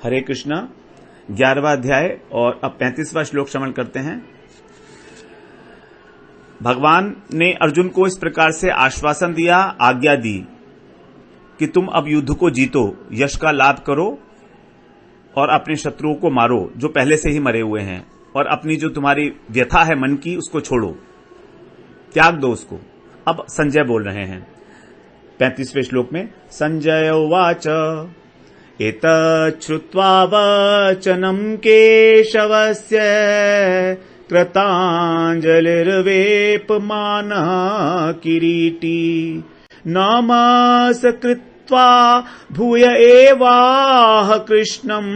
हरे कृष्णा। 11वां अध्याय और अब 35वां श्लोक श्रवण करते हैं। भगवान ने अर्जुन को इस प्रकार से आश्वासन दिया, आज्ञा दी कि तुम अब युद्ध को जीतो, यश का लाभ करो और अपने शत्रुओं को मारो जो पहले से ही मरे हुए हैं, और अपनी जो तुम्हारी व्यथा है मन की उसको छोड़ो, त्याग दो उसको। अब संजय बोल रहे हैं 35वें श्लोक में। संजय उवाच एतच्छ्रुत्वा वचनं केशवस्य कृताञ्जलिर्वेपमानः किरीटी नमस्कृत्वा भूय एवाह कृष्णं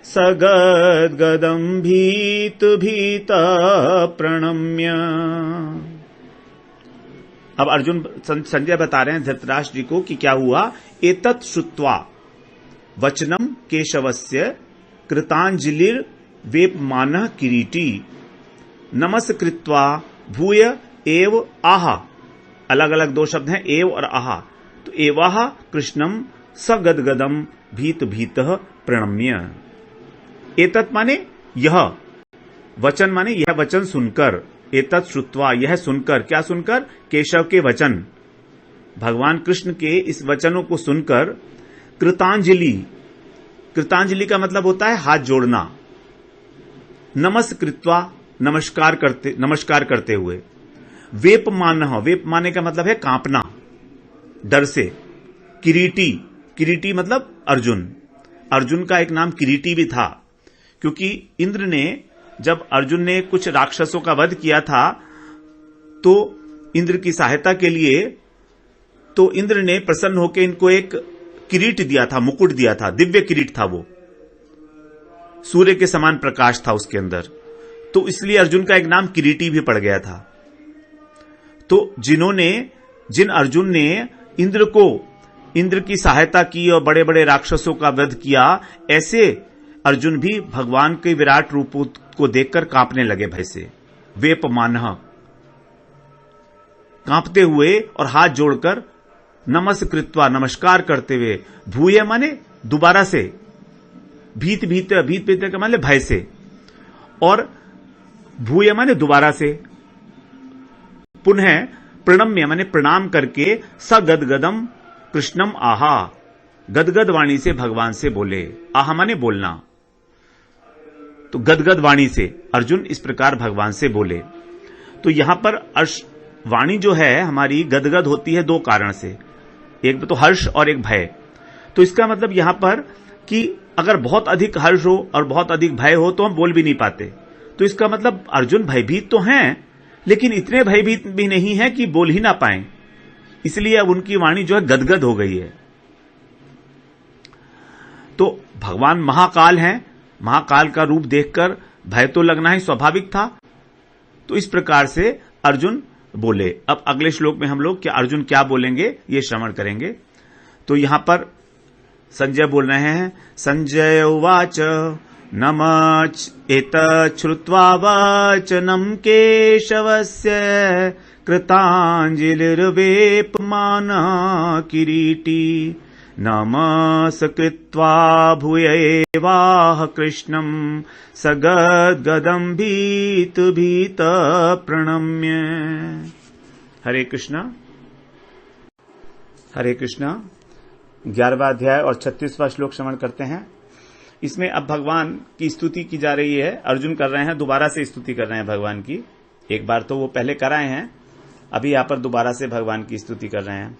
सगद्गदं भीतः प्रणम्य। अब अर्जुन संजय बता रहे हैं धृतराष्ट्र जी को कि क्या हुआ। एतत् श्रुत्वा वचनम केशवस्य कृतांजलिर्वेपमानः किरीटी नमस्कृत्वा भूय एव आह। अलग अलग दो शब्द हैं, एव और आह। तो एवाह कृष्णम सगद्गदम भीतः प्रणम्य। एतत् माने यह, वचन माने यह वचन सुनकर, एतत् श्रुत्वा यह सुनकर, क्या सुनकर, केशव के वचन, भगवान कृष्ण के इस वचनों को सुनकर कृतांजलि, कृतांजलि का मतलब होता है हाथ जोड़ना, नमस्कृत्वा नमस्कार करते हुए, वेपमानः, वेप माने का मतलब है कांपना डर से, किरीटी, किरीटी मतलब अर्जुन, अर्जुन का एक नाम किरीटी भी था, क्योंकि इंद्र ने जब अर्जुन ने कुछ राक्षसों का वध किया था तो इंद्र की सहायता के लिए तो इंद्र ने प्रसन्न होकर इनको एक किरीट दिया था, मुकुट दिया था, दिव्य किरीट था, वो सूर्य के समान प्रकाश था उसके अंदर, तो इसलिए अर्जुन का एक नाम किरीटी भी पड़ गया था। तो जिन अर्जुन ने इंद्र की सहायता की और बड़े बड़े राक्षसों का वध किया, ऐसे अर्जुन भी भगवान के विराट रूप को देखकर कांपने लगे भय से। वेपमानः, कांपते हुए और हाथ जोड़कर, नमस्कृत्वा नमस्कार करते हुए, भूय माने दोबारा से, भीत का माने भय से, और भूय माने दोबारा से, पुनः प्रणम्य माने प्रणाम करके, सगद्गदम कृष्णम आहा, गदगद वाणी से भगवान से बोले। आहा माने बोलना, तो गदगद वाणी से अर्जुन इस प्रकार भगवान से बोले। तो यहां पर वाणी जो है हमारी गदगद होती है दो कारण से, एक तो हर्ष और एक भय। तो इसका मतलब यहां पर कि अगर बहुत अधिक हर्ष हो और बहुत अधिक भय हो तो हम बोल भी नहीं पाते। तो इसका मतलब अर्जुन भयभीत तो हैं, लेकिन इतने भयभीत भी नहीं है कि बोल ही ना पाए, इसलिए अब उनकी वाणी जो है गदगद हो गई है। तो भगवान महाकाल हैं, महाकाल का रूप देखकर भय तो लगना ही स्वाभाविक था। तो इस प्रकार से अर्जुन बोले। अब अगले श्लोक में हम लोग क्या अर्जुन क्या बोलेंगे ये श्रवण करेंगे। तो यहां पर संजय बोल रहे हैं, संजय उवाच नमः एतच्छ्रुत्वा वचनं केशवस्य कृतांजलिर्वेपमानः किरीटी नमस्कृत्वा भूय एवाह कृष्णं सगद्गदं भीतः प्रणम्य। हरे कृष्णा। हरे कृष्णा। 11वां अध्याय और 36वां श्लोक श्रवण करते हैं। इसमें अब भगवान की स्तुति की जा रही है। अर्जुन कर रहे हैं, दोबारा से स्तुति कर रहे हैं भगवान की। एक बार तो वो पहले कराए हैं, अभी यहां पर दोबारा से भगवान की स्तुति कर रहे हैं।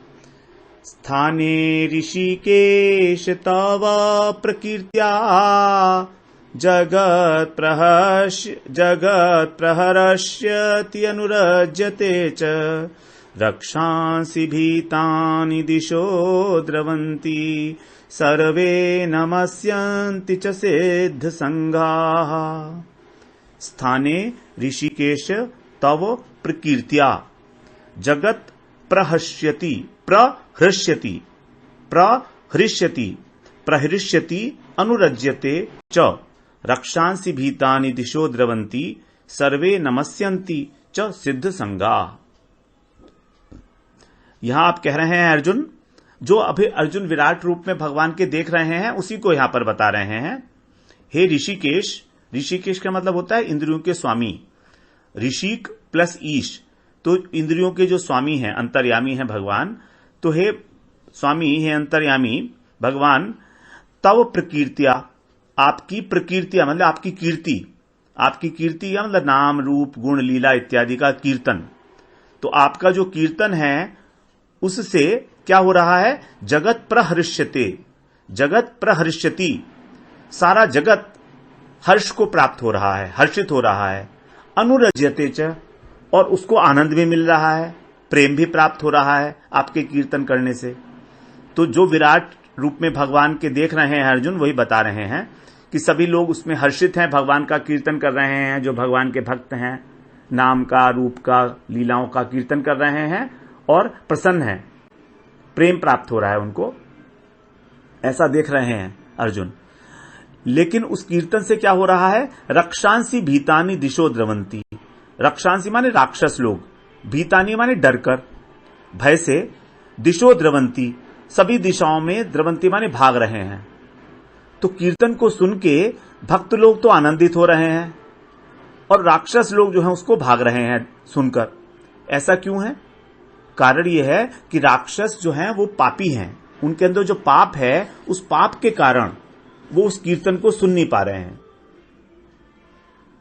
स्थाने ऋषिकेश तव प्रकीर्त्या जगत् प्रहर्ष्यति अनुरज्यते च रक्षांसि भीतानि दिशो द्रवन्ति सर्वे नमस्यन्ति च सिद्ध संघाः। स्थाने ऋषिकेश तव प्रकीर्त्या जगत् प्रहृष्यति अनुरज्यते च रक्षांसि भीतानि दिशो द्रवन्ति सर्वे नमस्यन्ति च सिद्ध संघाः। यहां आप कह रहे हैं अर्जुन, जो अभी अर्जुन विराट रूप में भगवान के देख रहे हैं उसी को यहां पर बता रहे हैं। हे ऋषिकेश, ऋषिकेश का मतलब होता है इंद्रियों के स्वामी, ऋषिक प्लस ईश, तो इंद्रियों के जो स्वामी हैं, अंतर्यामी हैं भगवान। तो हे स्वामी, हे अंतर्यामी भगवान, तव प्रकीर्तिया, आपकी प्रकीर्तिया मतलब आपकी कीर्ति, आपकी कीर्ति या मतलब नाम रूप गुण लीला इत्यादि का कीर्तन। तो आपका जो कीर्तन है उससे क्या हो रहा है, जगत प्रहर्ष्यते, जगत प्रहर्ष्यति, सारा जगत हर्ष को प्राप्त हो रहा है, हर्षित हो रहा है। अनुरज्यते च, और उसको आनंद भी मिल रहा है, प्रेम भी प्राप्त हो रहा है आपके कीर्तन करने से। तो जो विराट रूप में भगवान के देख रहे हैं अर्जुन, वही बता रहे हैं कि सभी लोग उसमें हर्षित हैं, भगवान का कीर्तन कर रहे हैं, जो भगवान के भक्त हैं, नाम का रूप का लीलाओं का कीर्तन कर रहे हैं और प्रसन्न हैं, प्रेम प्राप्त हो रहा है उनको, ऐसा देख रहे हैं अर्जुन। लेकिन उस कीर्तन से क्या हो रहा है, रक्षांसी भीतानी दिशो द्रवंती, रक्षांसी माने राक्षस लोग, भीतानी माने डरकर, भय से, दिशो द्रवंती सभी दिशाओं में, द्रवंती माने भाग रहे हैं। तो कीर्तन को सुन के भक्त लोग तो आनंदित हो रहे हैं और राक्षस लोग जो हैं उसको भाग रहे हैं सुनकर। ऐसा क्यों है, कारण यह है कि राक्षस जो हैं वो पापी हैं, उनके अंदर जो पाप है उस पाप के कारण वो उस कीर्तन को सुन नहीं पा रहे हैं।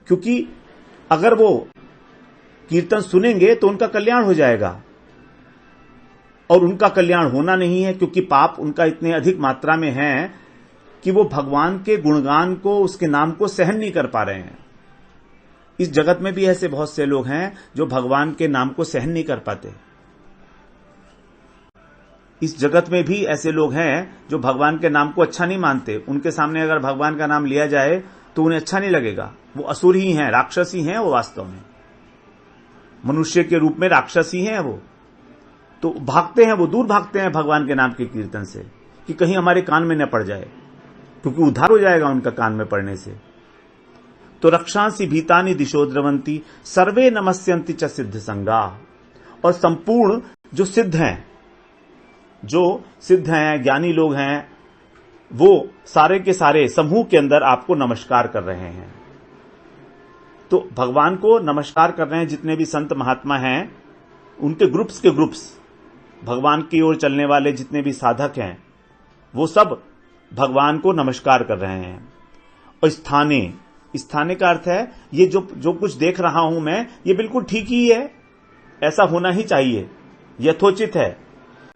क्योंकि अगर वो कीर्तन सुनेंगे तो उनका कल्याण हो जाएगा, और उनका कल्याण होना नहीं है क्योंकि पाप उनका इतने अधिक मात्रा में है कि वो भगवान के गुणगान को, उसके नाम को सहन नहीं कर पा रहे हैं। इस जगत में भी ऐसे बहुत से लोग हैं जो भगवान के नाम को सहन नहीं कर पाते। इस जगत में भी ऐसे लोग हैं जो भगवान के नाम को अच्छा नहीं मानते। उनके सामने अगर भगवान का नाम लिया जाए तो उन्हें अच्छा नहीं लगेगा। वो असुर ही हैं, राक्षस ही हैं, वो वास्तव में मनुष्य के रूप में राक्षस ही हैं। वो तो भागते हैं, वो दूर भागते हैं भगवान के नाम के कीर्तन से कि कहीं हमारे कान में न पड़ जाए, क्योंकि उद्धार हो जाएगा उनका कान में पड़ने से। तो रक्षांसी भीतानि दिशो द्रवंती सर्वे नमस्यन्ति च सिद्ध संगा, और संपूर्ण जो सिद्ध हैं, जो सिद्ध हैं, ज्ञानी लोग हैं, वो सारे के सारे समूह के अंदर आपको नमस्कार कर रहे हैं। तो भगवान को नमस्कार कर रहे हैं जितने भी संत महात्मा हैं, उनके ग्रुप्स के ग्रुप्स, भगवान की ओर चलने वाले जितने भी साधक हैं, वो सब भगवान को नमस्कार कर रहे हैं। और स्थाने, स्थाने का अर्थ है ये जो कुछ देख रहा हूं मैं, ये बिल्कुल ठीक ही है, ऐसा होना ही चाहिए, यथोचित है,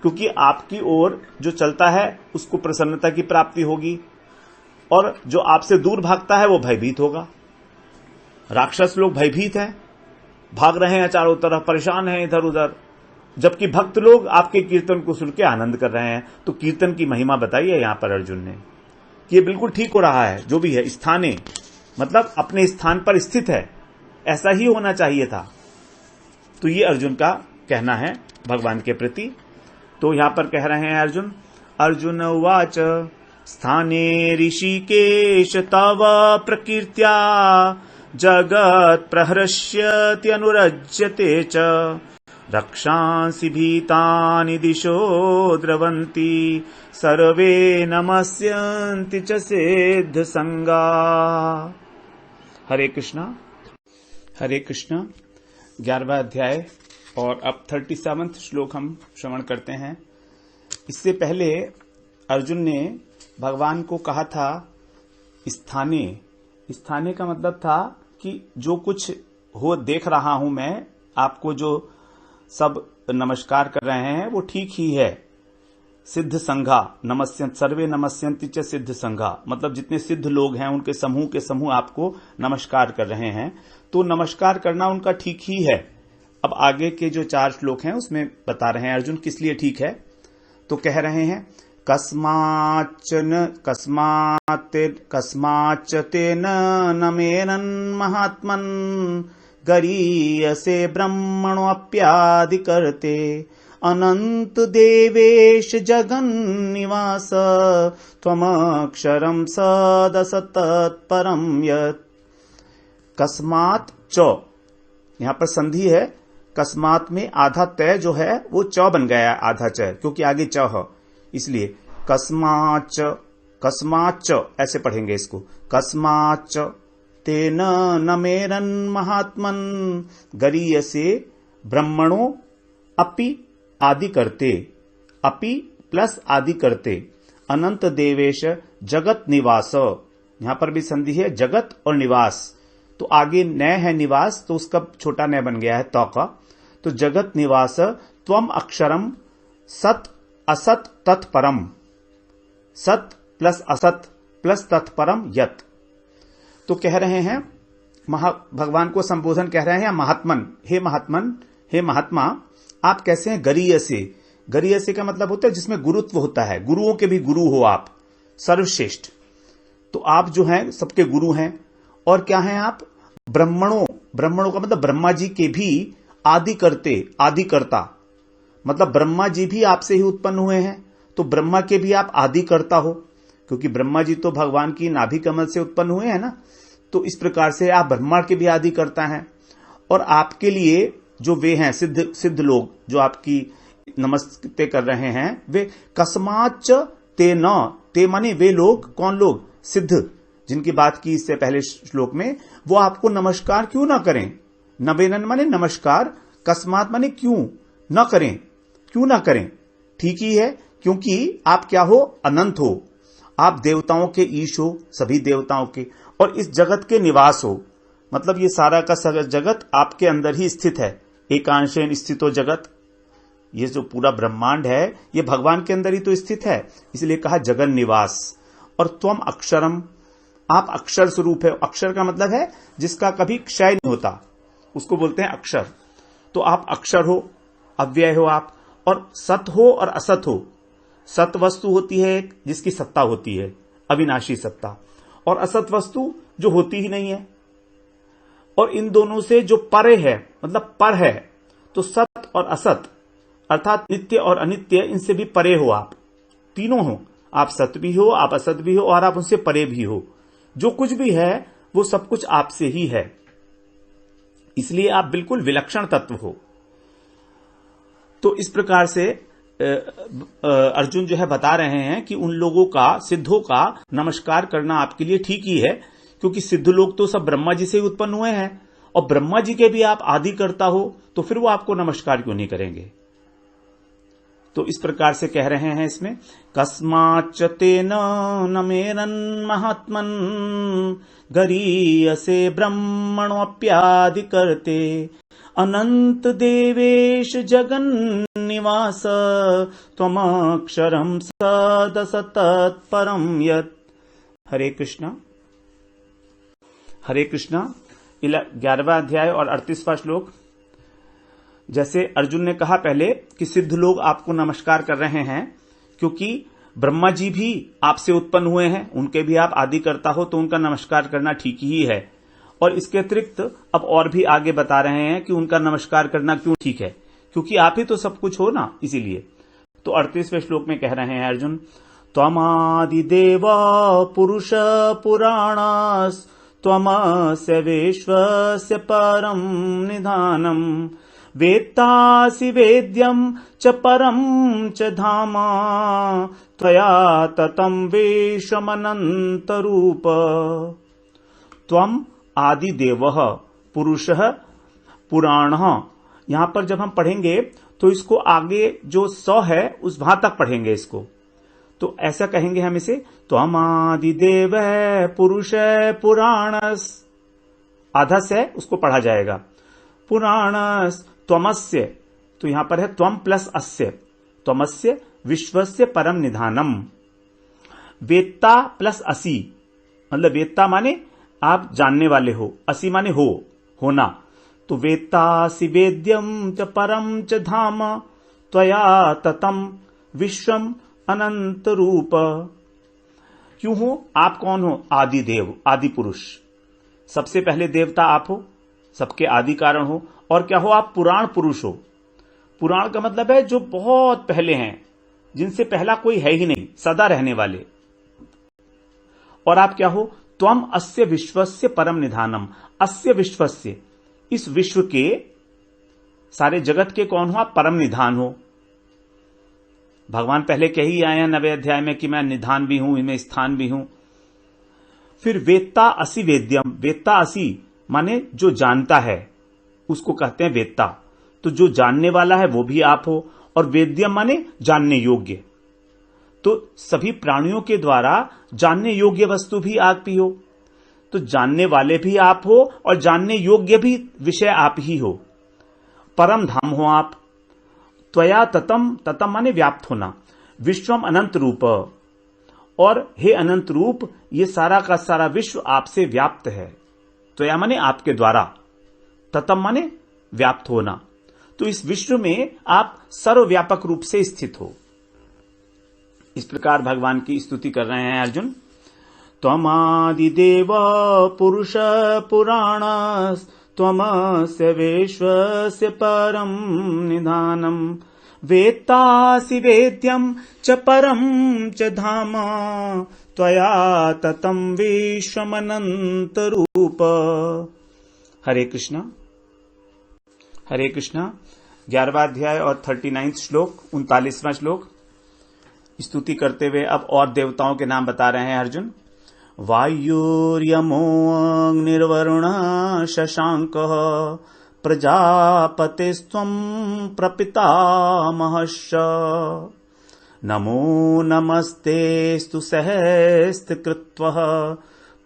क्योंकि आपकी ओर जो चलता है उसको प्रसन्नता की प्राप्ति होगी, और जो आपसे दूर भागता है वो भयभीत होगा। राक्षस लोग भयभीत हैं, भाग रहे हैं चारों तरफ, परेशान हैं इधर उधर, जबकि भक्त लोग आपके कीर्तन को सुन के आनंद कर रहे हैं। तो कीर्तन की महिमा बताई है यहां पर अर्जुन ने कि ये बिल्कुल ठीक हो रहा है। जो भी है, स्थाने मतलब अपने स्थान पर स्थित है, ऐसा ही होना चाहिए था। तो ये अर्जुन का कहना है भगवान के प्रति। तो यहां पर कह रहे हैं अर्जुन, अर्जुन उवाच स्थाने ऋषिकेश तव प्रकीर्त्या जगत् प्रहर्ष्यति अनुरज्यते च रक्षांसि भीतानि दिशो द्रवन्ति सर्वे नमस्यन्ति च सिद्ध संगा। हरे कृष्णा, हरे कृष्णा। 11वां अध्याय और अब 37वां श्लोक हम श्रवण करते हैं। इससे पहले अर्जुन ने भगवान को कहा था स्थाने। स्थाने का मतलब था कि जो कुछ हो देख रहा हूं मैं, आपको जो सब नमस्कार कर रहे हैं वो ठीक ही है। सिद्ध संघा नमस्यंत सर्वे नमस्यन्ति च सिद्ध संघा, मतलब जितने सिद्ध लोग हैं उनके समूह के समूह आपको नमस्कार कर रहे हैं। तो नमस्कार करना उनका ठीक ही है। अब आगे के जो 4 श्लोक हैं उसमें बता रहे हैं अर्जुन किस लिए ठीक है। तो कह रहे हैं कस्माच्च तेन नमेनन् महात्मन् गरीयसे ब्रह्मणोऽप्यादिकर्ते अनंत देवेश जगन्निवास त्वमक्षरं सदसतत्परं यत्। कस्मात् च, यहां पर संधि है। कस्मात में आधा तय जो है वो च बन गया है, आधा च, क्योंकि आगे च है। इसलिए कस्माच्च, कस्माच्च ऐसे पढ़ेंगे इसको, कस्माच्च तेन न मेरन महात्मन गरीयसे ब्रह्मणो अपि आदि करते, अपि प्लस आदि करते, अनंत देवेश जगत निवास, यहां पर भी संधि है जगत और निवास, तो आगे नय है निवास, तो उसका छोटा नय बन गया है तो का, तो जगत निवास त्वम अक्षरम सत असत तत्परम, सत प्लस असत प्लस तत्परम यत। तो कह रहे हैं भगवान को संबोधन कह रहे हैं महात्मन, हे महात्मन, हे महात्मा आप कैसे हैं, गरीयसे, गरीयसे का मतलब होता है जिसमें गुरुत्व होता है, गुरुओं के भी गुरु हो आप, सर्वश्रेष्ठ, तो आप जो हैं सबके गुरु हैं। और क्या हैं आप, ब्रह्मणों, ब्रह्मणों का मतलब ब्रह्मा जी के भी आदि करते, आदि करता, मतलब ब्रह्मा जी भी आपसे ही उत्पन्न हुए हैं, तो ब्रह्मा के भी आप आदि करता हो, क्योंकि ब्रह्मा जी तो भगवान की नाभि कमल से उत्पन्न हुए हैं ना, तो इस प्रकार से आप ब्रह्मा के भी आदि करता हैं। और आपके लिए जो वे हैं सिद्ध लोग जो आपकी नमस्ते कर रहे हैं, वे कस्माच्च ते न, ते माने वे लोग, कौन लोग, सिद्ध, जिनकी बात की इससे पहले श्लोक में, वो आपको नमस्कार क्यों ना करें, नवेनन माने नमस्कार, कस्मात माने क्यों न करें, क्यों ना करें, ठीक ही है, क्योंकि आप क्या हो, अनंत हो, आप देवताओं के ईश हो, सभी देवताओं के, और इस जगत के निवास हो, मतलब ये सारा का सारा जगत आपके अंदर ही स्थित है, एकांशेन स्थितो जगत, ये जो पूरा ब्रह्मांड है ये भगवान के अंदर ही तो स्थित है, इसलिए कहा जगन निवास। और त्वम अक्षरम, आप अक्षर स्वरूप है, अक्षर का मतलब है जिसका कभी क्षय नहीं होता, उसको बोलते हैं अक्षर, तो आप अक्षर हो, अव्यय हो आप, और सत हो और असत हो, सत वस्तु होती है जिसकी सत्ता होती है, अविनाशी सत्ता, और असत वस्तु जो होती ही नहीं है, और इन दोनों से जो परे है, मतलब पर है, तो सत और असत अर्थात नित्य और अनित्य, इनसे भी परे हो आप, तीनों हो, आप सत भी हो, आप असत भी हो, और आप उनसे परे भी हो, जो कुछ भी है वो सब कुछ आपसे ही है, इसलिए आप बिल्कुल विलक्षण तत्व हो। तो इस प्रकार से अर्जुन जो है बता रहे हैं कि उन लोगों का, सिद्धों का नमस्कार करना आपके लिए ठीक ही है, क्योंकि सिद्ध लोग तो सब ब्रह्मा जी से ही उत्पन्न हुए हैं, और ब्रह्मा जी के भी आप आदि करता हो, तो फिर वो आपको नमस्कार क्यों नहीं करेंगे। तो इस प्रकार से कह रहे हैं इसमें, कस्माच्च तेन न मेरन महात्मन गरीयसे ब्रह्मणोऽप्यादि करते, अनंत देवेश जगन निवास त्वमक्षरम सदसतत्परम यत्। हरे कृष्णा, हरे कृष्णा। 11वां अध्याय और 38वां श्लोक। जैसे अर्जुन ने कहा पहले कि सिद्ध लोग आपको नमस्कार कर रहे हैं, क्योंकि ब्रह्मा जी भी आपसे उत्पन्न हुए हैं, उनके भी आप आदि करता हो, तो उनका नमस्कार करना ठीक ही है। और इसके अतिरिक्त अब और भी आगे बता रहे हैं कि उनका नमस्कार करना क्यों ठीक है, क्योंकि आप ही तो सब कुछ हो ना, इसीलिए। तो 38वें श्लोक में कह रहे हैं अर्जुन, त्वमादिदेव पुरुष पुराणस् त्वमस्य विश्वस्य परम निधानम वेत्तासि वेद्यं च परं च धाम त्वया ततं वेशमनन्तरूप। त्वम आदिदेवः पुरुषः पुराणः, यहां पर जब हम पढ़ेंगे तो इसको आगे जो 100 है उस वहां तक पढ़ेंगे इसको, तो ऐसा कहेंगे हम इसे, त्वम आदिदेवः पुरुषः पुराणस्, आधा से उसको पढ़ा जाएगा, पुराणस् त्वमस्य, तो यहां पर है त्वम प्लस अस्य, त्वमस्य विश्वस्य परम निधानम, वेत्ता प्लस असि, मतलब वेत्ता माने आप जानने वाले हो, असि माने हो, होना, तो वेत्तासि वेद्यम च परम च धाम त्वया ततम विश्वम अनंत रूप। क्यों हो, आप कौन हो, आदि देव, आदि पुरुष, सबसे पहले देवता आप हो, सबके आदि कारण हो, और क्या हो, आप पुराण पुरुष हो। पुराण का मतलब है जो बहुत पहले हैं, जिनसे पहला कोई है ही नहीं, सदा रहने वाले। और आप क्या हो, त्वम अस्य विश्वस्य परम निधानम, अस्य विश्वस्य, इस विश्व के, सारे जगत के कौन हो आप, परम निधान हो। भगवान पहले कह ही आए हैं 9वें अध्याय में कि मैं निधान भी हूं, इनमें स्थान भी हूं। फिर वेत्ता असि वेद्यम, वेत्ता असि माने जो जानता है उसको कहते हैं वेत्ता। तो जो जानने वाला है वो भी आप हो, और वेद्यम माने जानने योग्य। तो सभी प्राणियों के द्वारा जानने योग्य वस्तु भी आप ही हो, तो जानने वाले भी आप हो और जानने योग्य भी विषय आप ही हो। परम धाम हो आप। त्वया ततम, ततम माने व्याप्त होना। विश्वम अनंत रूप, और हे अनंत रूप ये सारा का सारा विश्व आपसे व्याप्त है। त्वया माने आपके द्वारा, ततम माने व्याप्त होना। तो इस विश्व में आप सर्वव्यापक रूप से स्थित हो। इस प्रकार भगवान की स्तुति कर रहे हैं अर्जुन। त्वमादिदेव पुरुष पुराणस् त्वमस्य विश्वस्य परम निधानम वेत्तासि वेद्यम च परम च धाम त्वया ततं विश्वमनंत रूप। हरे कृष्णा। हरे कृष्णा। 11वां अध्याय और 39 श्लोक, 39वां श्लोक स्तुति करते हुए अब और देवताओं के नाम बता रहे हैं अर्जुन। वायुर्यमो अग्निर्वरुणः शशांकः प्रजापतिस्त्वं प्रपितामहश्च नमो नमस्तेस्तु सहस्रकृत्वः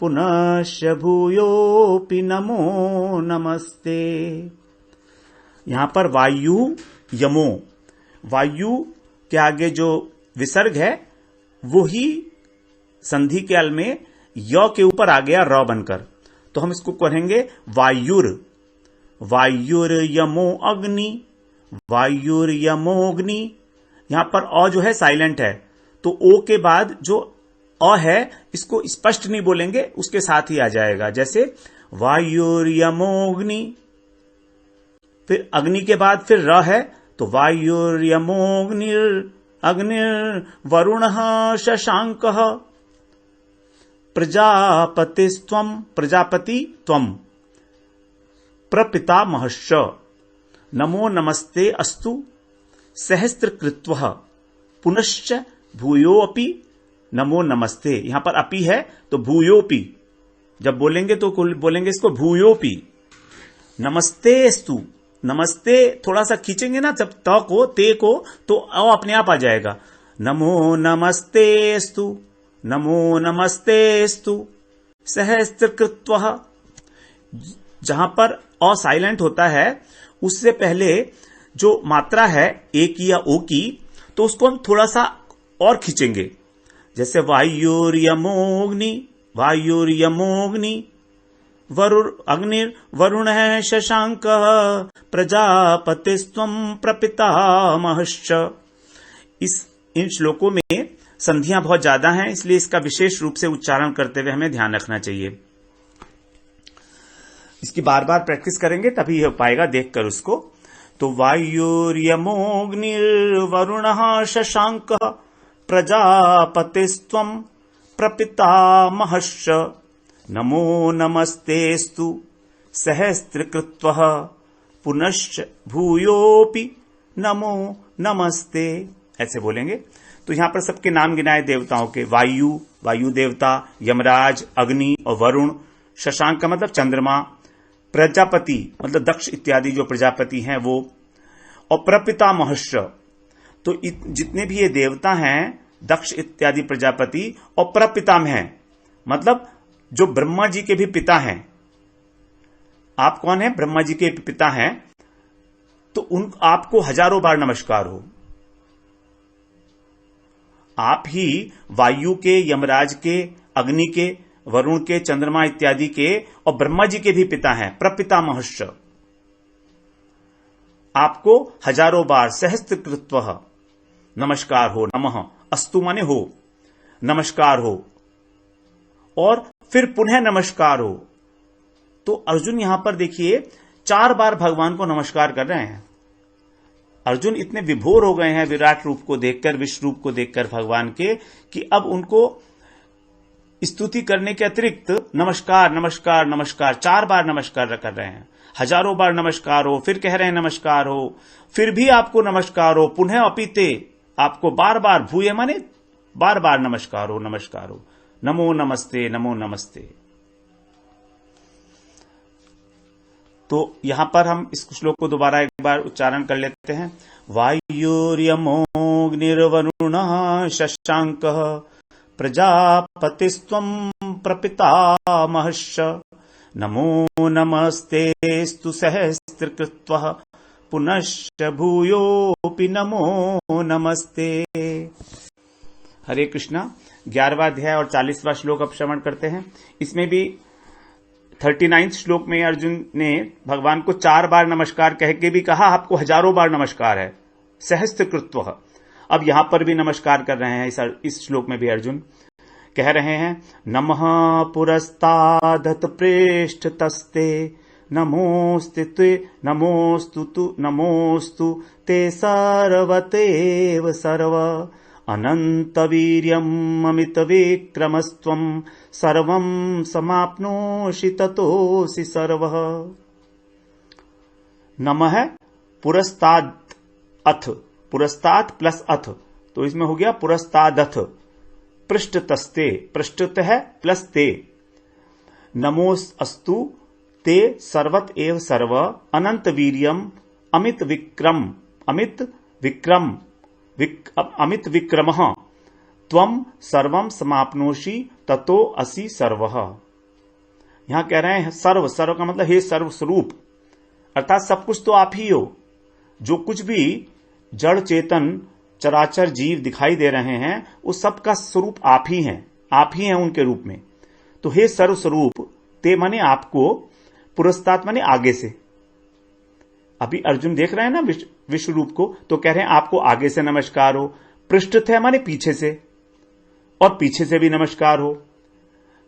पुनश्च भूयोऽपि नमो नमस्ते। यहां पर वायु यमो, वायु के आगे जो विसर्ग है वो ही संधि के अल में य के ऊपर आ गया र बनकर, तो हम इसको कहेंगे वायुर। वायुर यमो अग्नि, वायुर यमोग्नि। यहां पर अ जो है साइलेंट है, तो ओ के बाद जो अ है इसको स्पष्ट नहीं बोलेंगे, उसके साथ ही आ जाएगा। जैसे वायुर यमोग्नि, फिर अग्नि के बाद फिर र है, तो वायुर यमोग्निर अग्निर वरुणः शशांकः प्रजापतिस्त्वं, प्रजापति त्वं प्रपितामहश्च नमो नमस्ते अस्तु सहस्रकृत्वः पुनश्च भूयोऽपि नमो नमस्ते। यहां पर अपि है तो भूयोऽपि जब बोलेंगे तो बोलेंगे इसको भूयोऽपि। नमस्तेस्तु, नमस्ते थोड़ा सा खींचेंगे ना जब त को ते को, तो अ अपने आप आ जाएगा। नमो नमस्तेस्तु, नमो नमस्तेस्तु सहस्रकृत्वः। जहां पर अ साइलेंट होता है उससे पहले जो मात्रा है ए की या ओ की, तो उसको हम थोड़ा सा और खींचेंगे। जैसे वायुर्यमोग्नि, वायुर्यमोग्नि, अग्निर वरुणः शशांकः प्रजापतिस्त्वं प्रपितामहश्च। इन श्लोकों में संधियां बहुत ज्यादा हैं, इसलिए इसका विशेष रूप से उच्चारण करते हुए हमें ध्यान रखना चाहिए। इसकी बार बार प्रैक्टिस करेंगे तभी हो पाएगा देखकर उसको। तो वायुर्यमोग्निर्वरुणः शशांकः प्रजापतिस्त्वं प्रपितामहश्च नमो नमस्तेस्तु सहस्रकृत्वः पुनश्च भूयोऽपि नमो नमस्ते। ऐसे बोलेंगे। तो यहां पर सबके नाम गिनाए देवताओं के। वायु, वायु देवता, यमराज, अग्नि और वरुण। शशांक का मतलब चंद्रमा। प्रजापति मतलब दक्ष इत्यादि जो प्रजापति हैं वो, और प्रपितामहश्च। तो जितने भी ये देवता हैं दक्ष इत्यादि प्रजापति, और प्रपितामह हैं मतलब जो ब्रह्मा जी के भी पिता हैं। आप कौन हैं? ब्रह्मा जी के पिता हैं। तो आपको हजारों बार नमस्कार हो। आप ही वायु के, यमराज के, अग्नि के, वरुण के, चंद्रमा इत्यादि के और ब्रह्मा जी के भी पिता हैं, प्रपितामहश्च। आपको हजारों बार सहस्रकृत्वः नमस्कार हो। नमः अस्तु माने हो, नमस्कार हो, और फिर पुनः नमस्कार हो। तो अर्जुन यहां पर देखिए 4 बार भगवान को नमस्कार कर रहे हैं। अर्जुन इतने विभोर हो गए हैं विराट रूप को देखकर, विश्व रूप को देखकर भगवान के, कि अब उनको स्तुति करने के अतिरिक्त नमस्कार नमस्कार नमस्कार 4 बार नमस्कार कर रहे हैं। हजारों बार नमस्कार हो, फिर कह रहे हैं नमस्कार हो, फिर भी आपको नमस्कार हो, पुनः अपीते आपको बार बार, भूय माने बार बार नमस्कार हो, नमस्कार हो, नमो नमस्ते, नमो नमस्ते। तो यहां पर हम इस श्लोक को दोबारा एक बार उच्चारण कर लेते हैं। वायुर्यमोऽग्निर्वरुणः शशाङ्कः प्रजापतिस्त्वं प्रपितामहश्च नमो नमस्तेस्तु सहस्रकृत्वः पुनश्च भूयोऽपि नमो नमस्ते। हरे कृष्णा। 11वां अध्याय और 40वां श्लोक अब श्रवण करते हैं। इसमें भी 39 श्लोक में अर्जुन ने भगवान को 4 बार नमस्कार कह के भी कहा, आपको हजारों बार नमस्कार है, सहस्त्रकृत्वः। अब यहां पर भी नमस्कार कर रहे हैं। इस श्लोक में भी अर्जुन कह रहे हैं, नमः पुरस्तादथ प्रेष्ठतस्ते नमोस्तु ते सर्वतेव सर्व अनन्तवीर्यम् अमितविक्रमस्त्वं सर्वं समाप्नोषि ततोऽसि सर्वः। नमः पुरस्तात् अथ, पुरस्तात् प्लस अथ, तो इसमें हो गया पुरस्तादथ। पृष्ठतस्ते, पृष्ठत है प्लस ते, नमोस्तु ते सर्वत एव सर्व अनंत वीर्यम अमित विक्रम, अमित विक्रमः त्वम सर्वम समाप्नोषि ततो असि सर्वः। यहां कह रहे हैं सर्व, सर्व का मतलब हे सर्व स्वरूप, अर्थात सब कुछ तो आप ही हो। जो कुछ भी जड़ चेतन चराचर जीव दिखाई दे रहे हैं उस सब का स्वरूप आप ही हैं, आप ही हैं उनके रूप में। तो हे सर्व स्वरूप, ते माने आपको, पुरस्तात माने आगे से। अभी अर्जुन देख रहे हैं ना विश्व रूप को, तो कह रहे हैं आपको आगे से नमस्कार हो। पृष्ठ है माने पीछे से, और पीछे से भी नमस्कार हो।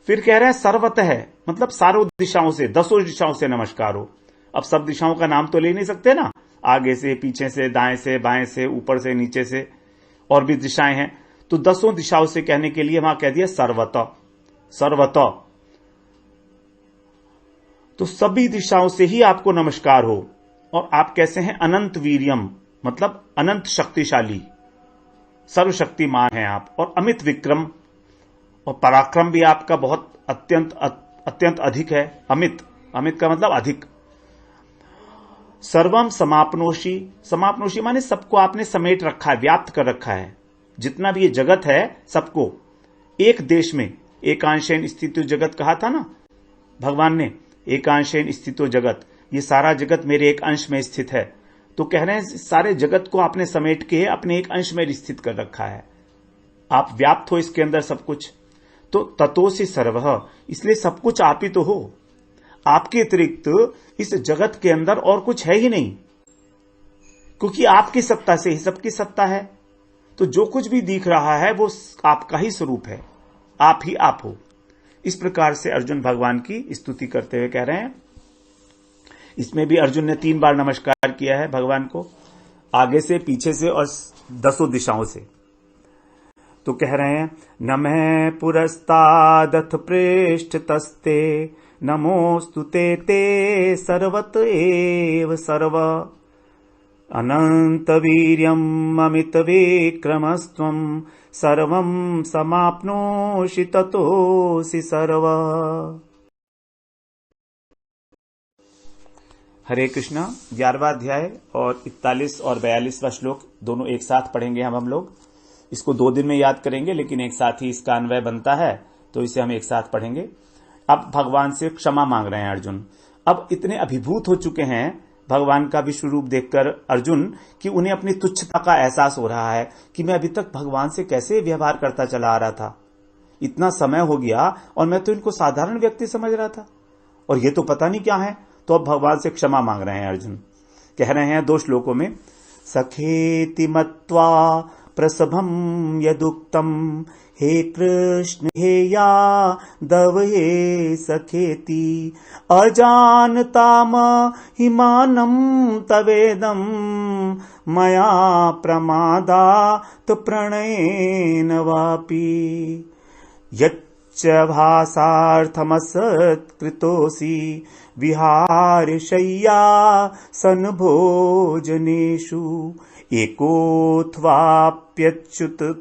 फिर कह रहे हैं सर्वतः है, मतलब सारों दिशाओं से, 10 दिशाओं से नमस्कार हो। अब सब दिशाओं का नाम तो ले नहीं सकते ना, आगे से, पीछे से, दाएं से, बाएं से, ऊपर से, नीचे से, और भी दिशाएं हैं। तो 10 दिशाओं से कहने के लिए वहां कह दिया सर्वतः, सर्वतः। तो सभी दिशाओं से ही आपको नमस्कार हो। और आप कैसे हैं? अनंत वीर्यम, मतलब अनंत शक्तिशाली, सर्वशक्तिमान हैं आप। और अमित विक्रम, और पराक्रम भी आपका बहुत अत्यंत अधिक है। अमित, अमित का मतलब अधिक। सर्वम समाप्नोषि, समाप्नोषि माने सबको आपने समेट रखा है, व्याप्त कर रखा है। जितना भी ये जगत है सबको एक देश में, एकांशेन स्थितो जगत कहा था ना भगवान ने, एकांशेन स्थितो जगत, ये सारा जगत मेरे एक अंश में स्थित है। तो कह रहे हैं सारे जगत को आपने समेट के अपने एक अंश में स्थित कर रखा है, आप व्याप्त हो इसके अंदर सब कुछ। तो ततोसि सर्वः, इसलिए सब कुछ आप ही तो हो, आपके अतिरिक्त इस जगत के अंदर और कुछ है ही नहीं, क्योंकि आपकी सत्ता से ही सबकी सत्ता है। तो जो कुछ भी दिख रहा है वो आपका ही स्वरूप है, आप ही आप हो। इस प्रकार से अर्जुन भगवान की स्तुति करते हुए कह रहे हैं। इसमें भी अर्जुन ने 3 बार नमस्कार किया है भगवान को, आगे से, पीछे से और 10 दिशाओं से। तो कह रहे हैं, नमः पुरस्तादथ प्रेष्ठतस्ते नमोस्तुते ते सर्वत एव सर्व अनंत वीर्यम अमित विक्रमस्त्वं सर्वं समाप्नोषि ततोऽसि सर्व। हरे कृष्णा। 11वां अध्याय और 41 और 42वां श्लोक दोनों एक साथ पढ़ेंगे हम लोग। इसको 2 दिन में याद करेंगे, लेकिन एक साथ ही इसका अन्वय बनता है, तो इसे हम एक साथ पढ़ेंगे। अब भगवान से क्षमा मांग रहे हैं अर्जुन। अब इतने अभिभूत हो चुके हैं भगवान का विश्व रूप देखकर अर्जुन कि उन्हें अपनी तुच्छता का एहसास हो रहा है कि मैं अभी तक भगवान से कैसे व्यवहार करता चला आ रहा था। इतना समय हो गया और मैं तो इनको साधारण व्यक्ति समझ रहा था, और ये तो पता नहीं क्या है। तो अब भगवान से क्षमा मांग रहे हैं अर्जुन। कह रहे हैं 2 श्लोकों में, सखेति मत्वा प्रसभम यदुक्तम हे कृष्ण हे यादव हे सखेति अजानताम हिमानम तवेदम मया प्रमादात प्रणयेन वापि यच्च भासार्थमसत्कृतोऽसि विहारशय्या सन्भोजनेषु एकोऽथवाप्यच्युत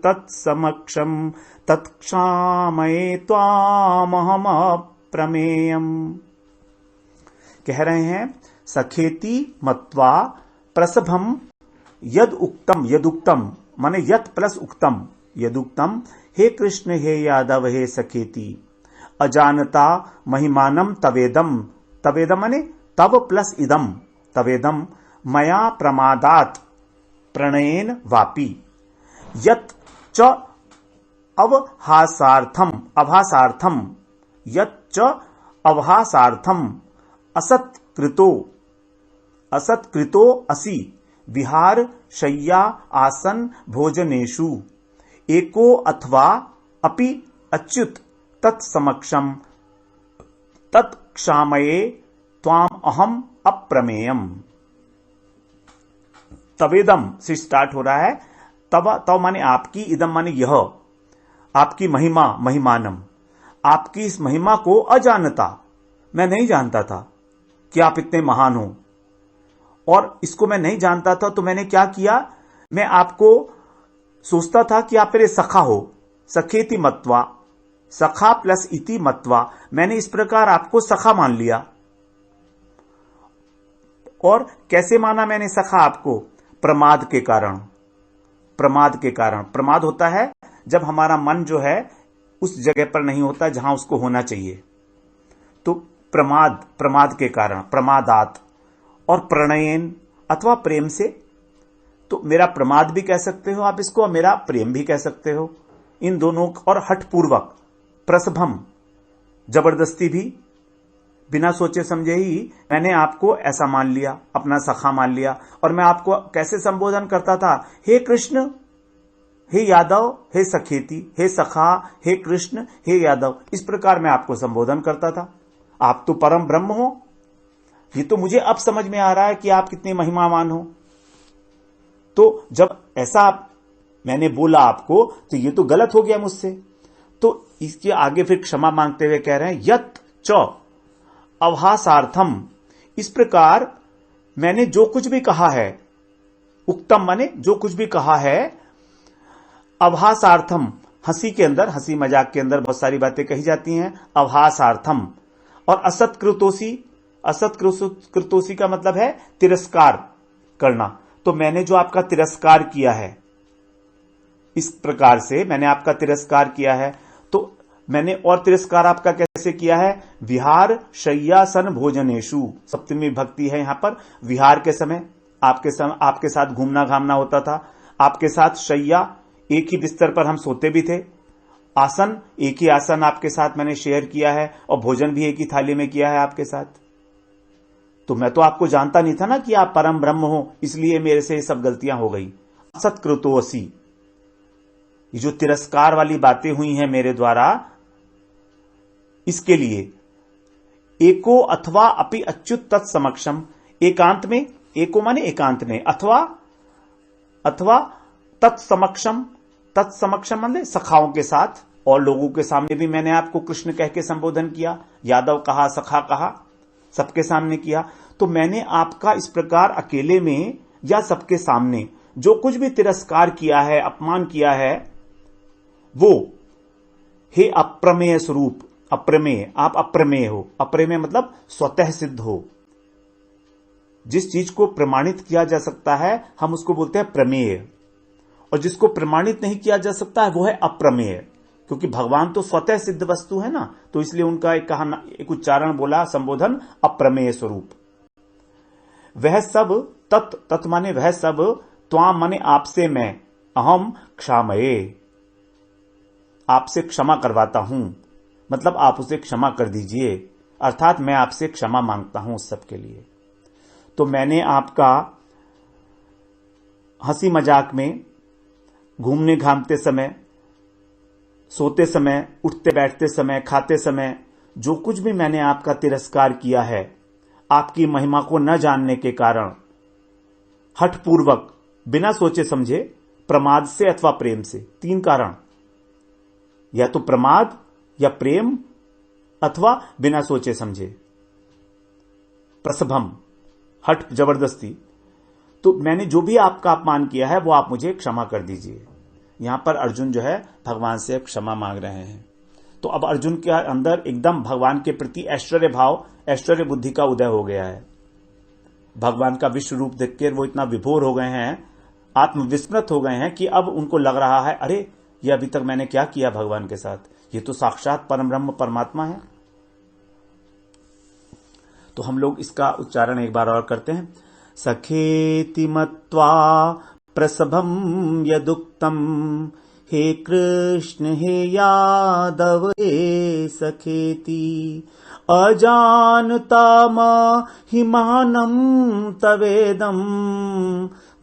तत्समक्षम तत्क्षामये त्वामहम अप्रमेयम्। कह रहे हैं सखेति मत्वा प्रसभम यदुक्तम माने यत प्लस उक्तम, यदुक्तम हे कृष्ण हे यादव हे सखेति अजानता महिमानम तवेदम, तवेदम माने तव प्लस इदम, तवेदम मया प्रमादात प्रणयेन वापि यत च अवहासार्थम, अभासार्थम यत च अवहासार्थम असत्कृतो असि विहार शय्या आसन भोजनेषु एको अथवा अपि अच्युत तत्समक्षम तत्क्षामये त्वाम अहम अप्रमेयम्। तवेदम से स्टार्ट हो रहा है, तव माने आपकी, इदम माने यह, आपकी महिमा, महिमानम, आपकी इस महिमा को अजानता, मैं नहीं जानता था कि आप इतने महान हो, और इसको मैं नहीं जानता था तो मैंने क्या किया, मैं आपको सोचता था कि आप मेरे सखा हो, सखेति मत्वा, सखा प्लस इति मत्वा, मैंने इस प्रकार आपको सखा मान लिया। और कैसे माना मैंने सखा आपको? प्रमाद के कारण, प्रमाद के कारण। प्रमाद होता है जब हमारा मन जो है उस जगह पर नहीं होता जहां उसको होना चाहिए, तो प्रमाद, प्रमाद के कारण, प्रमादात। और प्रणयन अथवा प्रेम से, तो मेरा प्रमाद भी कह सकते हो आप इसको और मेरा प्रेम भी कह सकते हो, इन दोनों। और हठपूर्वक, प्रसभम जबरदस्ती भी, बिना सोचे समझे ही मैंने आपको ऐसा मान लिया, अपना सखा मान लिया। और मैं आपको कैसे संबोधन करता था? हे कृष्ण, हे यादव, हे सखेति, हे सखा, हे कृष्ण, हे यादव, इस प्रकार मैं आपको संबोधन करता था। आप तो परम ब्रह्म हो, ये तो मुझे अब समझ में आ रहा है कि आप कितने महिमावान हो। तो जब ऐसा मैंने बोला आपको तो ये तो गलत हो गया मुझसे। तो इसके आगे फिर क्षमा मांगते हुए कह रहे हैं यत च अवहासार्थम, इस प्रकार मैंने जो कुछ भी कहा है, उक्तम माने जो कुछ भी कहा है, अवहासार्थम, हंसी के अंदर, हंसी मजाक के अंदर बहुत सारी बातें कही जाती हैं, अवहासार्थम। और असत्कृतोसी, असत्कृतोसी का मतलब है तिरस्कार करना। तो मैंने जो आपका तिरस्कार किया है, इस प्रकार से मैंने आपका तिरस्कार किया है। तो मैंने और तिरस्कार आपका कैसे किया है? विहार शय्यासन भोजनेषु, सप्तमी भक्ति है यहां पर। विहार के समय आपके साथ घूमना घामना होता था, आपके साथ शय्या, एक ही बिस्तर पर हम सोते भी थे, आसन, एक ही आसन आपके साथ मैंने शेयर किया है, और भोजन भी एक ही थाली में किया है आपके साथ। तो मैं तो आपको जानता नहीं था ना कि आप परम ब्रह्म हो, इसलिए मेरे से ये सब गलतियां हो गई। असत्कृतोसी, ये जो तिरस्कार वाली बातें हुई हैं मेरे द्वारा, इसके लिए एको अथवा अपि अच्युत तत्समक्षम, एकांत में, एको माने एकांत में, अथवा तत्समक्षम, तत्समक्षम माने सखाओं के साथ, और लोगों के सामने भी मैंने आपको कृष्ण कह के संबोधन किया, यादव कहा, सखा कहा, सबके सामने किया। तो मैंने आपका इस प्रकार अकेले में या सबके सामने जो कुछ भी तिरस्कार किया है, अपमान किया है, वो हे अप्रमेय स्वरूप, अप्रमेय, आप अप्रमेय हो। अप्रमेय मतलब स्वतः सिद्ध हो। जिस चीज को प्रमाणित किया जा सकता है हम उसको बोलते हैं प्रमेय, और जिसको प्रमाणित नहीं किया जा सकता है वो है अप्रमेय। क्योंकि भगवान तो स्वतः सिद्ध वस्तु है ना, तो इसलिए उनका एक उच्चारण बोला, संबोधन अप्रमेय स्वरूप। वह सब तत् माने वह सब, त्वाम माने आपसे मैं, अहम क्षामये, आपसे क्षमा करवाता हूं, मतलब आप उसे क्षमा कर दीजिए, अर्थात मैं आपसे क्षमा मांगता हूं उस सब के लिए। तो मैंने आपका हंसी मजाक में, घूमने घामते समय, सोते समय, उठते बैठते समय, खाते समय, जो कुछ भी मैंने आपका तिरस्कार किया है, आपकी महिमा को न जानने के कारण, हठपूर्वक, बिना सोचे समझे, प्रमाद से अथवा प्रेम से, तीन कारण, या तो प्रमाद या प्रेम अथवा बिना सोचे समझे, प्रसभम, हठ जबरदस्ती, तो मैंने जो भी आपका अपमान किया है वो आप मुझे क्षमा कर दीजिए। यहां पर अर्जुन जो है भगवान से क्षमा मांग रहे हैं। तो अब अर्जुन के अंदर एकदम भगवान के प्रति ऐश्वर्य भाव, ऐश्वर्य बुद्धि का उदय हो गया है। भगवान का विश्व रूप देखकर वो इतना विभोर हो गए हैं, आत्मविस्मृत हो गए हैं कि अब उनको लग रहा है, अरे ये अभी तक मैंने क्या किया भगवान के साथ, ये तो साक्षात परम ब्रह्म परमात्मा है। तो हम लोग इसका उच्चारण एक बार और करते हैं। सखेति मत्वा प्रसभम यदुक्तम, हे कृष्ण हे यादव हे सखेति, अजानता महिमानं तवेदं,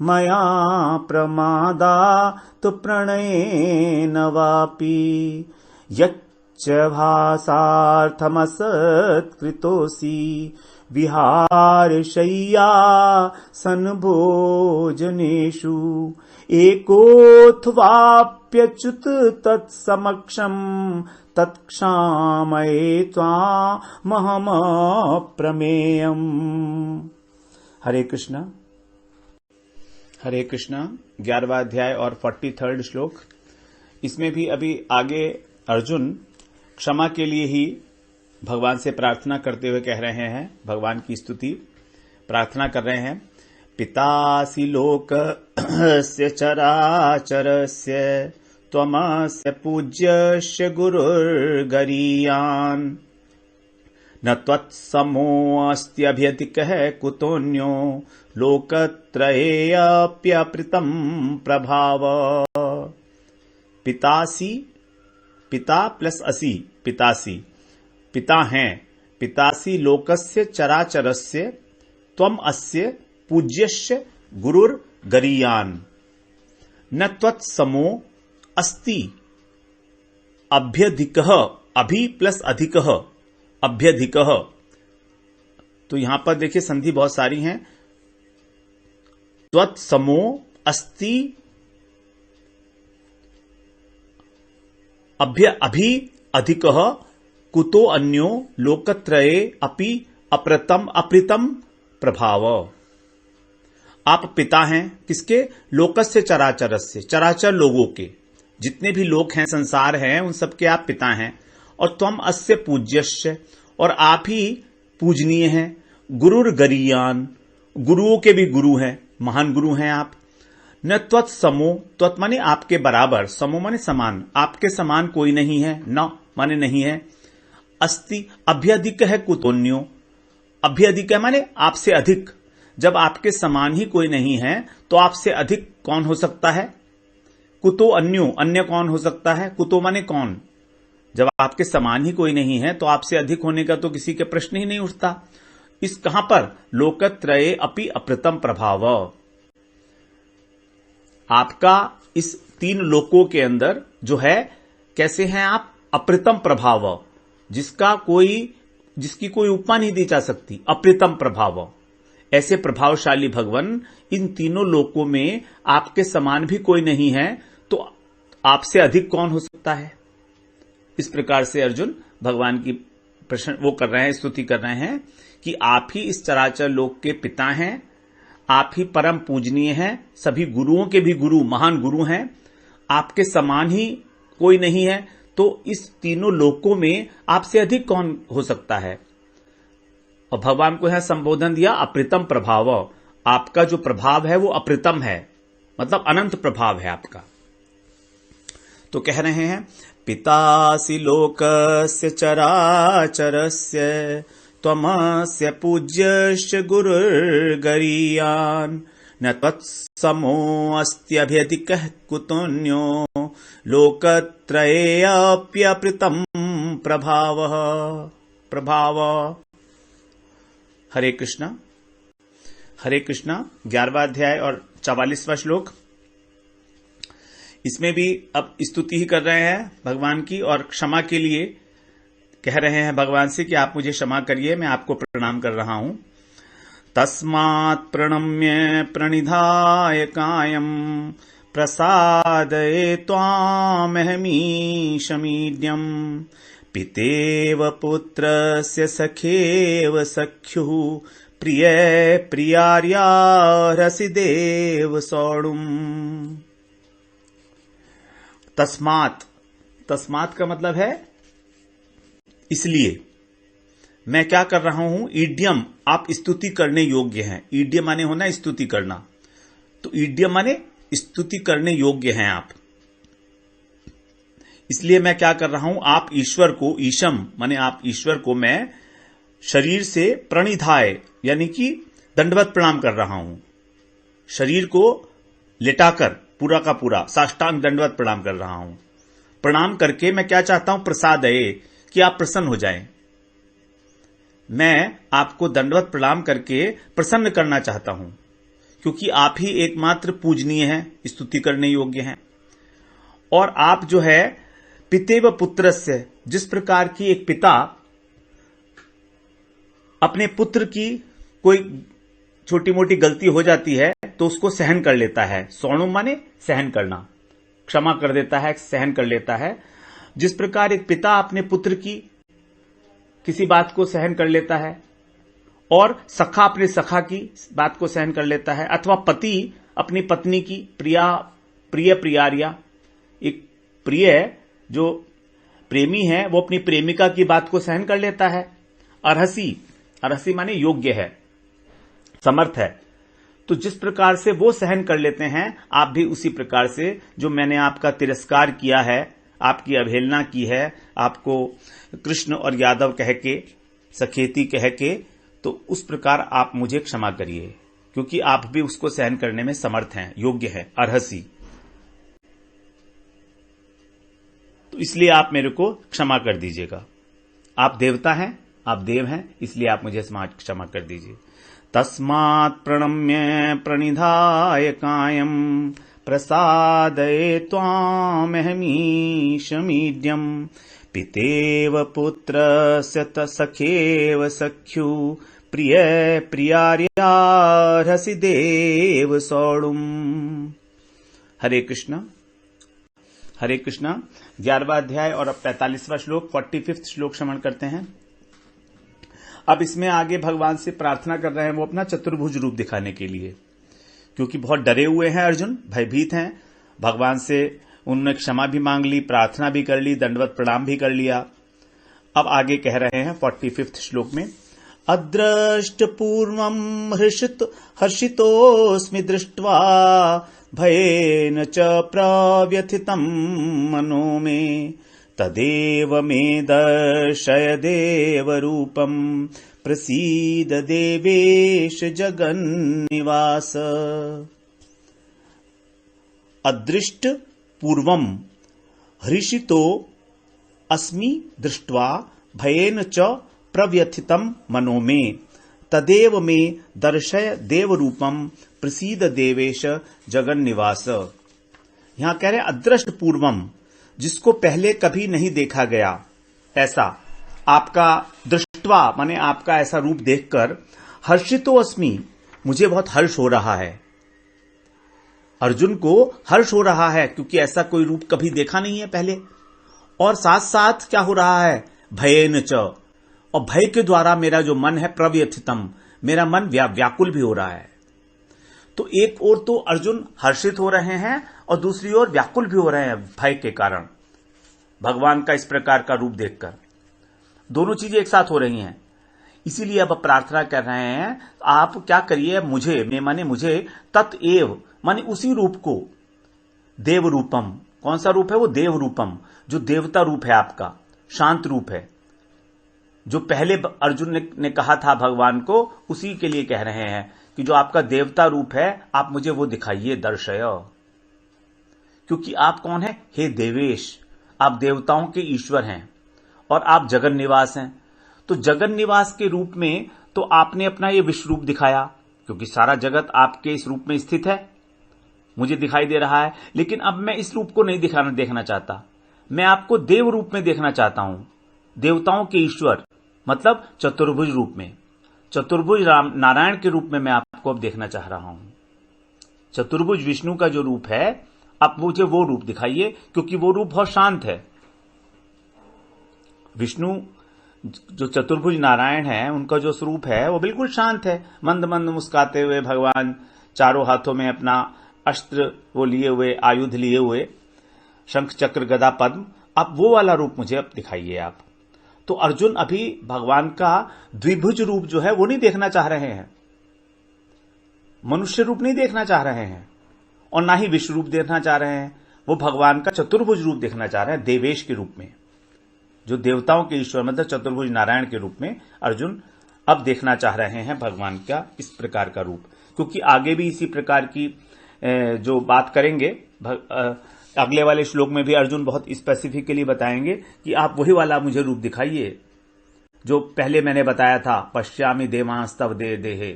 मया प्रमादात् प्रणयेन वापि, यच्च भासार्थमसत्कृतोऽसि, विहारशय्यासनभोजनेषु, एकोऽथवाप्यच्युत तत्समक्षम्, तत्क्षामये त्वामहमप्रमेयम्। हरे कृष्णा। हरे कृष्णा 11वां अध्याय और 43rd श्लोक। इसमें भी अभी आगे अर्जुन क्षमा के लिए ही भगवान से प्रार्थना करते हुए कह रहे हैं, भगवान की स्तुति प्रार्थना कर रहे हैं। पितासि लोकस्य चराचरस्य, त्वमस्य पूज्यस्य गुरुर्गरीयान्, न त्वत्समोऽस्त्यभ्यधिकः कुतोऽन्यो, लोकत्रयेऽप्यप्रीतं प्रभाव। पितासि, पिता प्लस असि, पितासि पिता हैं, पितासि लोकस्य चराचरस्य, त्वम अस्य पूज्यस्य गुरुर्गरीयान्, न त्वत्समो अस्ति अभ्यधिकः, अभि प्लस अधिकः, अभ्यधिकः। तो यहां पर देखिए संधि बहुत सारी हैं। त्वत्समो अस्ति अभि अधिकः, कुतो अन्यो लोकत्रये अपि अप्रीतम प्रभाव। आप पिता हैं किसके? लोकस्य चराचरस्य, चराचर लोगों के, जितने भी लोग हैं संसार हैं उन सबके आप पिता हैं। और त्वम अस्य पूज्यस्य, और आप ही पूजनीय हैं। गुरुर्गरीयान, गुरुओं के भी गुरु हैं, महान गुरु हैं आप। न त्वत्समो, त्वत् माने आपके बराबर, समो माने समान, आपके समान कोई नहीं है, न माने नहीं है। अस्ति अभ्यधिक है कुतोन्यो, अभ्यधिक है माने आपसे अधिक। जब आपके समान ही कोई नहीं है तो आपसे अधिक कौन हो सकता है? कुतो अन्यो, अन्य कौन हो सकता है? कुतो माने कौन। जब आपके समान ही कोई नहीं है तो आपसे अधिक होने का तो किसी के प्रश्न ही नहीं उठता। इस कहां पर? लोकत्रये अपि अप्रीतम प्रभाव। आपका इस तीन लोकों के अंदर जो है, कैसे हैं आप? अप्रीतम प्रभाव, जिसकी कोई उपमा नहीं दी जा सकती, अप्रीतम प्रभाव। ऐसे प्रभावशाली भगवान इन तीनों लोकों में आपके समान भी कोई नहीं है, तो आपसे अधिक कौन हो सकता है? इस प्रकार से अर्जुन भगवान की प्रश्न वो कर रहे हैं, स्तुति कर रहे हैं कि आप ही इस चराचर लोक के पिता हैं, आप ही परम पूजनीय हैं, सभी गुरुओं के भी गुरु, महान गुरु हैं, आपके समान ही कोई नहीं है, तो इस तीनों लोकों में आपसे अधिक कौन हो सकता है? और भगवान को यहां संबोधन दिया अप्रीतम प्रभाव। आपका जो प्रभाव है वो अप्रीतम है, मतलब अनंत प्रभाव है आपका। तो कह रहे हैं पितासि लोकस्य चराचरस्य, त्वमस्य पूज्यस्य गुरुर्गरीयान्, न त्वत्समोऽस्त्यभ्यधिकः कुतोऽन्यो, लोकत्रयेऽप्यप्रीतं प्रभाव। हरे कृष्णा। हरे कृष्णा 11वां अध्याय और 44वां श्लोक। इसमें भी अब स्तुति ही कर रहे हैं भगवान की, और क्षमा के लिए कह रहे हैं भगवान से कि आप मुझे क्षमा करिए, मैं आपको प्रणाम कर रहा हूं। तस्मात् प्रणम्य प्रणिधाय कायम्, प्रसादये त्वामहमीशमीड्यम्, पितेव पुत्रस्य सखेव सख्युः, प्रिय प्रियार्या रसि देव सौड़ुम। तस्मात, तस्मात का मतलब है इसलिए। मैं क्या कर रहा हूं? ईड्यम, आप स्तुति करने योग्य हैं। ईड्यम माने होना स्तुति करना, तो ईड्यम माने स्तुति करने योग्य हैं आप। इसलिए मैं क्या कर रहा हूं? आप ईश्वर को, ईशम माने आप ईश्वर को मैं शरीर से प्रणिधाय यानी कि दंडवत प्रणाम कर रहा हूं। शरीर को लिटाकर पूरा का पूरा साष्टांग दंडवत प्रणाम कर रहा हूं। प्रणाम करके मैं क्या चाहता हूं? प्रसादये, कि आप प्रसन्न हो जाएं। मैं आपको दंडवत प्रणाम करके प्रसन्न करना चाहता हूं, क्योंकि आप ही एकमात्र पूजनीय हैं, स्तुति करने योग्य हैं। और आप जो है पितेव पुत्रस्य, जिस प्रकार की एक पिता अपने पुत्र की कोई छोटी मोटी गलती हो जाती है तो उसको सहन कर लेता है। सौणुम माने सहन करना, क्षमा कर देता है, सहन कर लेता है। जिस प्रकार एक पिता अपने पुत्र की किसी बात को सहन कर लेता है, और सखा अपने सखा की बात को सहन कर लेता है, अथवा पति अपनी पत्नी की, प्रिय प्रियार्या, एक प्रिय जो प्रेमी है वो अपनी प्रेमिका की बात को सहन कर लेता है। अर्हसी, अर्हसी माने योग्य है, समर्थ है। तो जिस प्रकार से वो सहन कर लेते हैं, आप भी उसी प्रकार से, जो मैंने आपका तिरस्कार किया है, आपकी अवहेलना की है, आपको कृष्ण और यादव कह के, सखेती कह के, तो उस प्रकार आप मुझे क्षमा करिए, क्योंकि आप भी उसको सहन करने में समर्थ हैं, योग्य हैं, अर्हसी। तो इसलिए आप मेरे को क्षमा कर दीजिएगा। आप देवता हैं, आप देव हैं, इसलिए आप मुझे क्षमा कर दीजिए। तस्मात् प्रणम्य प्रणिधाय कायम प्रसादये त्वामहमीशमीड्यम पितेव पुत्रस्य सखेव सख्यु प्रिय प्रियार्या रसि देव सौड़ुम। हरे कृष्णा, हरे कृष्णा। 11वां अध्याय और अब 45वां श्लोक, 45वां श्लोक श्रवण करते हैं। अब इसमें आगे भगवान से प्रार्थना कर रहे हैं वो अपना चतुर्भुज रूप दिखाने के लिए, क्योंकि बहुत डरे हुए हैं अर्जुन, भयभीत हैं। भगवान से उन्होंने क्षमा भी मांग ली, प्रार्थना भी कर ली, दंडवत प्रणाम भी कर लिया। अब आगे कह रहे हैं 45वां श्लोक में, अदृष्ट पूर्वम हर्षितोस्मि दृष्ट्वा भयेन च प्रव्यथितं मनो मे तदेव मे दर्शय देवरूपं प्रसीद देवेश जगन्निवास। अदृष्ट पूर्वम हर्षितो अस्मि दृष्ट्वा भयेन च प्रव्यथितं मनो मे तदेव मे दर्शय देवरूपं प्रसीद देवेश जगन्निवास। यहां कह रहे अदृष्ट पूर्वम, जिसको पहले कभी नहीं देखा गया, ऐसा आपका दृष्टवा माने आपका ऐसा रूप देखकर, हर्षितो अस्मि, मुझे बहुत हर्ष हो रहा है। अर्जुन को हर्ष हो रहा है क्योंकि ऐसा कोई रूप कभी देखा नहीं है पहले। और साथ साथ क्या हो रहा है? भयेन च, और भय के द्वारा मेरा जो मन है प्रव्यथितम, मेरा मन व्याकुल भी हो रहा है। तो एक ओर तो अर्जुन हर्षित हो रहे हैं और दूसरी ओर व्याकुल भी हो रहे हैं भय के कारण, भगवान का इस प्रकार का रूप देखकर। दोनों चीजें एक साथ हो रही हैं। इसीलिए अब प्रार्थना कर रहे हैं, आप क्या करिए, मुझे माने मुझे तत्एव माने उसी रूप को, देव रूपम, कौन सा रूप है वो? देव रूपम, जो देवता रूप है आपका, शांत रूप है, जो पहले अर्जुन ने कहा था भगवान को, उसी के लिए कह रहे हैं कि जो आपका देवता रूप है, आप मुझे वो दिखाइए, दर्शय। क्योंकि आप कौन है? हे देवेश, आप देवताओं के ईश्वर हैं और आप जगन निवास हैं। तो जगन निवास के रूप में तो आपने अपना ये विश्व रूप दिखाया, क्योंकि सारा जगत आपके इस रूप में स्थित है, मुझे दिखाई दे रहा है। लेकिन अब मैं इस रूप को नहीं देखना चाहता, मैं आपको देव रूप में देखना चाहता हूं, देवताओं के ईश्वर, मतलब चतुर्भुज रूप में, चतुर्भुज नारायण के रूप में मैं आपको अब देखना चाह रहा हूं। चतुर्भुज विष्णु का जो रूप है, आप मुझे वो रूप दिखाइए, क्योंकि वो रूप बहुत शांत है। विष्णु जो चतुर्भुज नारायण है उनका जो स्वरूप है वो बिल्कुल शांत है, मंद मंद मुस्काते हुए भगवान चारों हाथों में अपना अस्त्र वो लिए हुए, आयुध लिए हुए, शंख चक्र गदा पद्म। अब वो वाला रूप मुझे अब दिखाइए आप। तो अर्जुन अभी भगवान का द्विभुज रूप जो है वो नहीं देखना चाह रहे हैं, मनुष्य रूप नहीं देखना चाह रहे हैं, और ना ही विश्व रूप देखना चाह रहे हैं। वो भगवान का चतुर्भुज रूप देखना चाह रहे हैं, देवेश के रूप में, जो देवताओं के ईश्वर मतलब चतुर्भुज नारायण के रूप में अर्जुन अब देखना चाह रहे हैं भगवान का इस प्रकार का रूप। क्योंकि आगे भी इसी प्रकार की जो बात करेंगे, अगले वाले श्लोक में भी अर्जुन बहुत स्पेसिफिकली बताएंगे कि आप वही वाला मुझे रूप दिखाइए जो पहले मैंने बताया था, पश्यामि देवांस्तव दे देहे,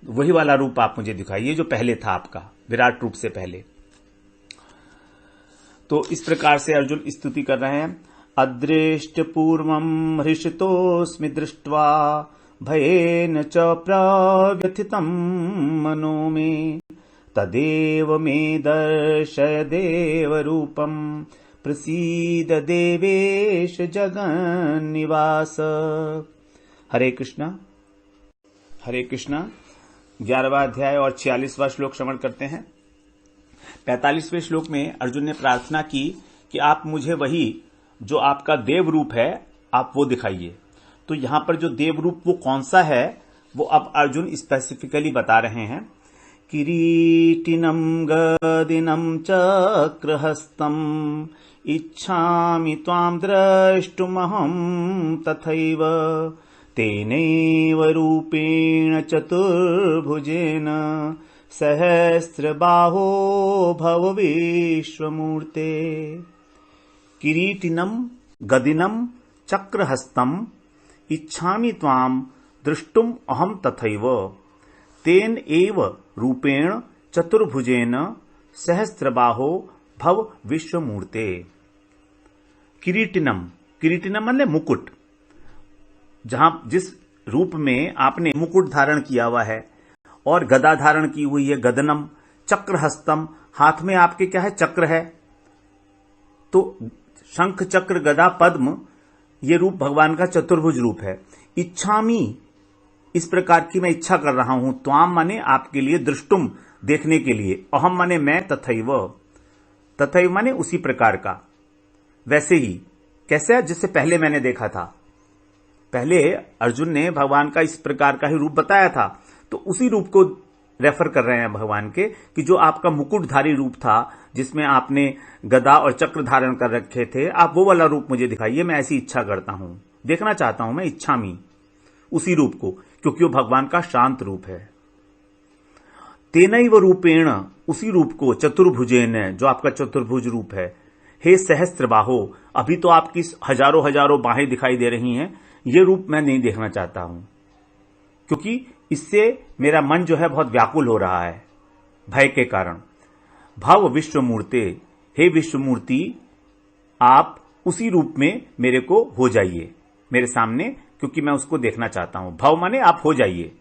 वही वाला रूप आप मुझे दिखाइए जो पहले था आपका, विराट रूप से पहले। तो इस प्रकार से अर्जुन स्तुति कर रहे हैं। अदृष्ट पूर्वम हृषितोस्मि दृष्ट्वा भयेन च प्रव्यथितं मनो मे तदेव मे दर्शय देवरूपं प्रसीद देवेश जगन्निवास। हरे कृष्णा हरे कृष्णा। 11वां अध्याय और 46वां श्लोक श्रवण करते हैं। 45वें श्लोक में अर्जुन ने प्रार्थना की कि आप मुझे वही जो आपका देव रूप है आप वो दिखाइए। तो यहां पर जो देव रूप वो कौन सा है वो अब अर्जुन स्पेसिफिकली बता रहे हैं। किरीटिनम गदिनम चक्रहस्तम इच्छामि त्वां द्रष्टुमहं तथैव तेनैव रूपेण चतुर्भुजेन सहस्रबाहो भव विश्वमूर्ते। किरीटिनम गदिनम चक्रहस्तम इच्छामि त्वां दृष्टुम अहम तथैव तेन एव रूपेण चतुर्भुजेन सहस्रबाहो भव विश्वमूर्ते। किरीटिनम, किरीटिनम माने मुकुट, जहां जिस रूप में आपने मुकुट धारण किया हुआ है और गदा धारण की हुई है, गदनम, चक्रहस्तम, हाथ में आपके क्या है, चक्र है। तो शंख चक्र गदा पद्म ये रूप भगवान का चतुर्भुज रूप है। इच्छामी, इस प्रकार की मैं इच्छा कर रहा हूं। त्वाम माने आपके लिए, दृष्टुम देखने के लिए, अहम माने मैं, तथैव, तथैव माने उसी प्रकार का, वैसे ही। कैसे? जिससे पहले मैंने देखा था। पहले अर्जुन ने भगवान का इस प्रकार का ही रूप बताया था, तो उसी रूप को रेफर कर रहे हैं भगवान के कि जो आपका मुकुटधारी रूप था जिसमें आपने गदा और चक्र धारण कर रखे थे, आप वो वाला रूप मुझे दिखाइए, मैं ऐसी इच्छा करता हूं, देखना चाहता हूं मैं, इच्छामी, उसी रूप को, क्योंकि वो भगवान का शांत रूप है। तेनैव रूपेण, उसी रूप को, चतुर्भुजेन, जो आपका चतुर्भुज रूप है। हे सहस्त्रबाहो, अभी तो आपकी हजारों हजारों बाहें दिखाई दे रही हैं, ये रूप मैं नहीं देखना चाहता हूं, क्योंकि इससे मेरा मन जो है बहुत व्याकुल हो रहा है भय के कारण। भव विश्वमूर्ते, हे विश्वमूर्ति, आप उसी रूप में मेरे को हो जाइए, मेरे सामने, क्योंकि मैं उसको देखना चाहता हूं। भव माने आप हो जाइए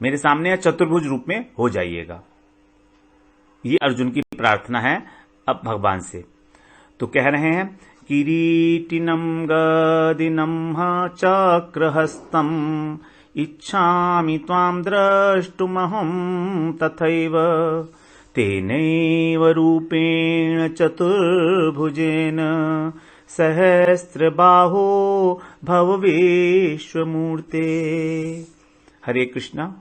मेरे सामने, या चतुर्भुज रूप में हो जाइएगा। ये अर्जुन की प्रार्थना है अब भगवान से। तो कह रहे हैं, किरीटिनम गदिनम चक्रहस्तम इच्छामि त्वां द्रष्टुमहं तथैव तेनैव रूपेण चतुर्भुजेन सहस्रबाहो भव विश्वमूर्ते। हरे कृष्णा।